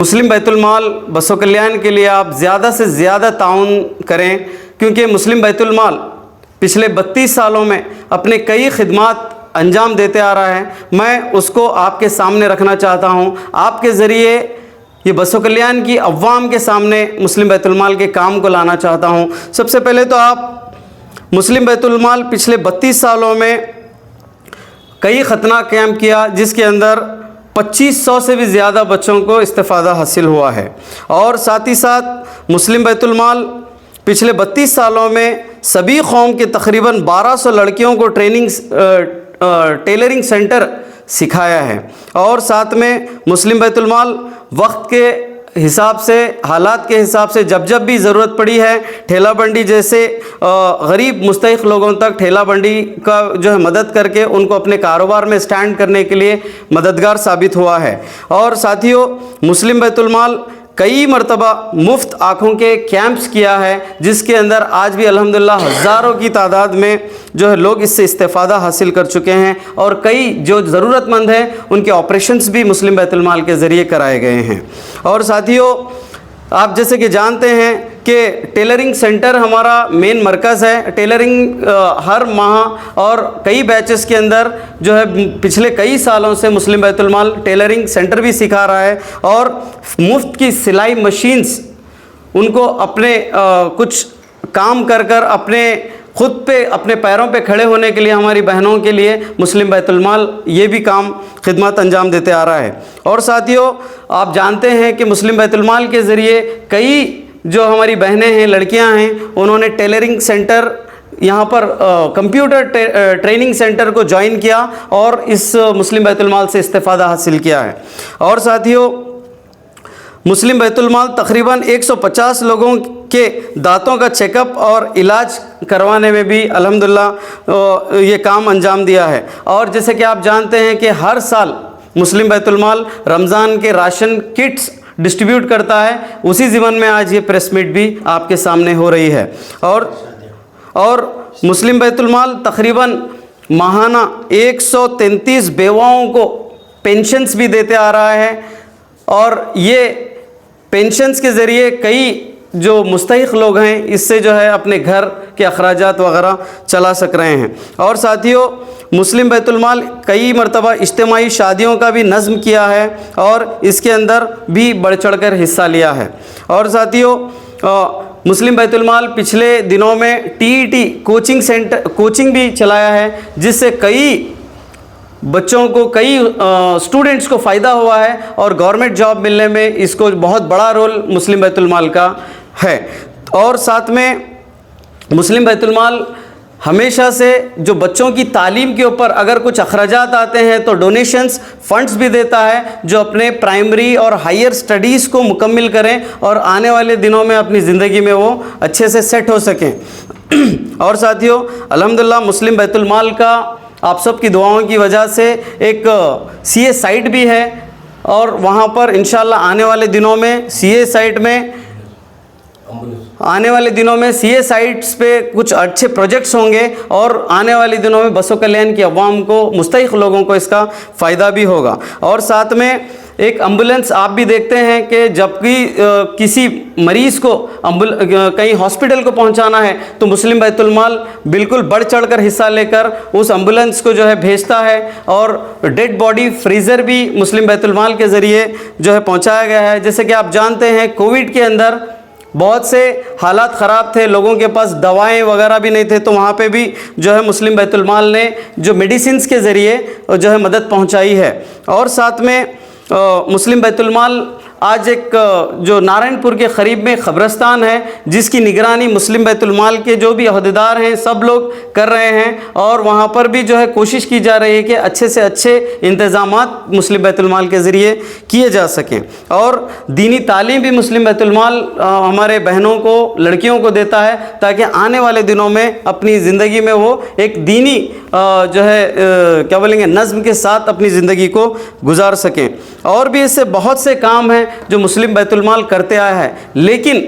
मुस्लिम बैतुल माल बसों कल्याण के लिए आप ज़्यादा से ज़्यादा ताउन करें, क्योंकि मुस्लिम बैतुल माल पिछले 32 सालों में अपने कई खिदमात अंजाम देते आ रहा है। मैं उसको आपके सामने रखना चाहता हूँ। आपके ज़रिए ये बसों कल्याण की अवाम के सामने मुस्लिम बैतुल माल के काम को लाना चाहता हूँ। सबसे पहले तो आप मुस्लिम बैतुल माल पिछले 32 सालों में कई ख़तरनाक कैंप किया, जिसके अंदर 2500 से भी ज़्यादा बच्चों को इस्तिफ़ादा हासिल हुआ है। और साथ ही साथ मुस्लिम बैतुल माल पिछले 32 सालों में सभी कौम के तकरीबन 1200 लड़कियों को टेलरिंग सेंटर सिखाया है। और साथ में मुस्लिम बैतुल माल वक्त के हिसाब से, हालात के हिसाब से जब भी ज़रूरत पड़ी है, ठेला बंडी जैसे गरीब मुस्तहिक लोगों तक ठेला बंडी का जो है मदद करके उनको अपने कारोबार में स्टैंड करने के लिए मददगार साबित हुआ है। और साथियों, मुस्लिम बैतुल माल कई मरतबा मुफ्त आँखों के कैंप्स किया है, जिसके अंदर आज भी अल्हम्दुलिल्लाह हज़ारों की तादाद में जो है लोग इससे इस्तिफ़ादा हासिल कर चुके हैं। और कई जो ज़रूरतमंद हैं उनके ऑपरेशंस भी मुस्लिम बैतुल माल के ज़रिए कराए गए हैं। और साथियों, आप जैसे कि जानते हैं कि टेलरिंग सेंटर हमारा मेन मरकज़ है। टेलरिंग हर माह और कई बैचेस के अंदर जो है पिछले कई सालों से मुस्लिम बैतुल माल टेलरिंग सेंटर भी सिखा रहा है। और मुफ्त की सिलाई मशीन्स उनको अपने कुछ काम कर अपने खुद पे अपने पैरों पे खड़े होने के लिए हमारी बहनों के लिए मुस्लिम बैतुल माल ये भी काम खिदमत अंजाम देते आ रहा है। और साथियों, आप जानते हैं कि मुस्लिम बैतुल माल के ज़रिए कई जो हमारी बहनें हैं, लड़कियां हैं, उन्होंने टेलरिंग सेंटर यहाँ पर कंप्यूटर ट्रेनिंग सेंटर को ज्वाइन किया और इस मुस्लिम बैतुल माल से इस्तिफ़ादा हासिल किया है। और साथियों, मुस्लिम बैतुल माल तकरीबन 150 लोगों के दांतों का चेकअप और इलाज करवाने में भी अल्हम्दुलिल्लाह ये काम अंजाम दिया है। और जैसे कि आप जानते हैं कि हर साल मुस्लिम बैतुल माल रमज़ान के राशन किट्स डिस्ट्रीब्यूट करता है। उसी ज़िमन में आज ये प्रेस मीट भी आपके सामने हो रही है। और मुस्लिम बैतुल माल तकरीबन माहाना 133 बेवाओं को पेंशन्स भी देते आ रहा है। और ये पेंशन्स के ज़रिए कई जो मुस्तहिक लोग हैं इससे जो है अपने घर के अखराजात वगैरह चला सक रहे हैं। और साथियों, मुस्लिम बैतुल माल कई मरतबा इज्तिमाई शादियों का भी नज़्म किया है और इसके अंदर भी बढ़ चढ़ कर हिस्सा लिया है। और साथियों, मुस्लिम बैतुल माल पिछले दिनों में TET कोचिंग भी चलाया है, जिससे कई बच्चों को, कई स्टूडेंट्स को फ़ायदा हुआ है और गवर्नमेंट जॉब मिलने में इसको बहुत बड़ा रोल मुस्लिम बैतुल माल का है। और साथ में मुस्लिम बैतुल माल हमेशा से जो बच्चों की तालीम के ऊपर अगर कुछ अखराजात आते हैं तो डोनेशंस फंड्स भी देता है, जो अपने प्राइमरी और हायर स्टडीज़ को मुकम्मिल करें और आने वाले दिनों में अपनी ज़िंदगी में वो अच्छे से सेट हो सकें। और साथियों, अल्हम्दुलिल्लाह मुस्लिम बैतुल माल का आप सब की दुआओं की वजह से एक CA साइट भी है और वहाँ पर इंशाल्लाह आने वाले दिनों में CA साइट्स पे कुछ अच्छे प्रोजेक्ट्स होंगे और आने वाले दिनों में बसों कल्याण की अवाम को, मुस्तहिक लोगों को इसका फ़ायदा भी होगा। और साथ में एक एम्बुलेंस आप भी देखते हैं कि जबकि किसी मरीज़ को कहीं हॉस्पिटल को पहुंचाना है तो मुस्लिम बैतुल माल बिल्कुल बढ़ चढ़ कर हिस्सा लेकर उस एम्बुलेंस को जो है भेजता है। और डेड बॉडी फ्रीज़र भी मुस्लिम बैतुल माल के ज़रिए जो है पहुंचाया गया है। जैसे कि आप जानते हैं, कोविड के अंदर बहुत से हालात ख़राब थे, लोगों के पास दवाएं वगैरह भी नहीं थे, तो वहाँ पे भी जो है मुस्लिम बैतुल माल ने जो मेडिसिन्स के ज़रिए जो है मदद पहुँचाई है। और साथ में मुस्लिम बैतुल माल आज एक जो नारायणपुर के करीब में ख़ब्रस्तान है, जिसकी निगरानी मुस्लिम बैतुल माल के जो भी अहदेदार हैं सब लोग कर रहे हैं। और वहाँ पर भी जो है कोशिश की जा रही है कि अच्छे से अच्छे इंतज़ामात मुस्लिम बैतुल माल के ज़रिए किए जा सकें। और दीनी तालीम भी मुस्लिम बैतुल माल हमारे बहनों को, लड़कियों को देता है, ताकि आने वाले दिनों में अपनी ज़िंदगी में वो एक दीनी जो है क्या बोलेंगे नज़्म के साथ अपनी ज़िंदगी को गुजार सकें। और भी इससे बहुत से काम हैं जो मुस्लिम बैतुल माल करते आया है। लेकिन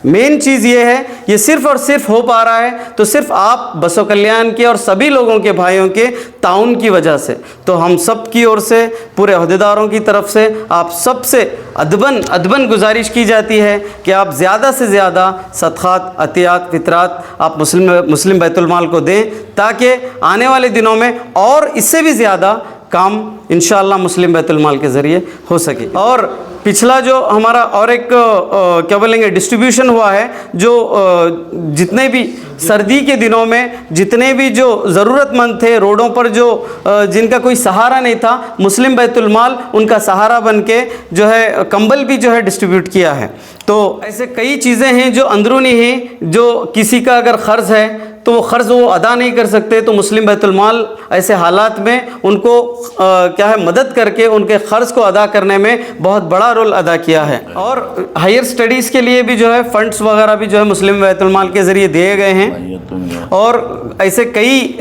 मेन चीज़ ये है, ये सिर्फ़ और सिर्फ हो पा रहा है तो सिर्फ आप बसव कल्याण के और सभी लोगों के भाइयों के ताउन की वजह से। तो हम सब की ओर से, पूरे अहदेदारों की तरफ से आप सबसे अदबन गुजारिश की जाती है कि आप ज़्यादा से ज़्यादा सदक़ात, अतियात, फितरात आप मुस्लिम बैतुल माल को दें, ताकि आने वाले दिनों में और इससे भी ज़्यादा काम इंशाअल्लाह मुस्लिम बैतुल माल के ज़रिए हो सके। और पिछला जो हमारा और एक क्या बोलेंगे डिस्ट्रीब्यूशन हुआ है, जो जितने भी सर्दी के दिनों में जितने भी जो ज़रूरतमंद थे रोडों पर, जो जिनका कोई सहारा नहीं था, मुस्लिम बैतुल माल उनका सहारा बन के जो है कंबल भी जो है डिस्ट्रीब्यूट किया है। तो ऐसे कई चीज़ें हैं जो अंदरूनी हैं, जो किसी का अगर क़र्ज़ है तो वो क़र्ज़ वो अदा नहीं कर सकते, तो मुस्लिम बैतुल माल ऐसे हालात में उनको क्या है मदद करके उनके क़र्ज़ को अदा करने में बहुत बड़ा रोल अदा किया है। और हायर स्टडीज़ के लिए भी जो है फ़ंड्स वगैरह भी जो है मुस्लिम बैतुल माल के ज़रिए दिए गए हैं। और ऐसे कई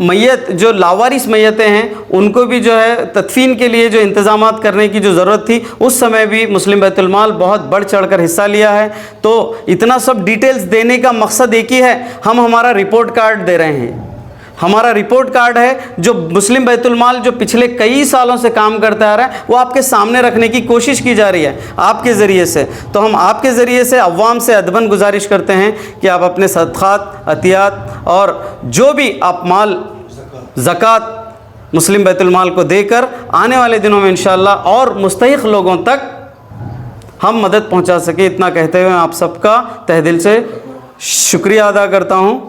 मैयत जो लावारिस मैयतें हैं उनको भी जो है तदफीन के लिए जो इंतज़ामात करने की जो ज़रूरत थी, उस समय भी मुस्लिम बैतुल माल बहुत बढ़ चढ़ कर हिस्सा लिया है। तो इतना सब डिटेल्स देने का मकसद एक ही है, हम हमारा रिपोर्ट कार्ड दे रहे हैं। हमारा रिपोर्ट कार्ड है जो मुस्लिम बैतुल माल जो पिछले कई सालों से काम करता आ रहा है, वो आपके सामने रखने की कोशिश की जा रही है आपके ज़रिए से। तो हम आपके ज़रिए से अवाम से अदबन गुजारिश करते हैं कि आप अपने सदक़ात, अतियात और जो भी आप माल ज़कात मुस्लिम बैतुल माल को देकर आने वाले दिनों में इंशाअल्लाह और मुस्तहिक़ लोगों तक हम मदद पहुंचा सके। इतना कहते हुए आप सबका तहे दिल से शुक्रिया अदा करता हूं।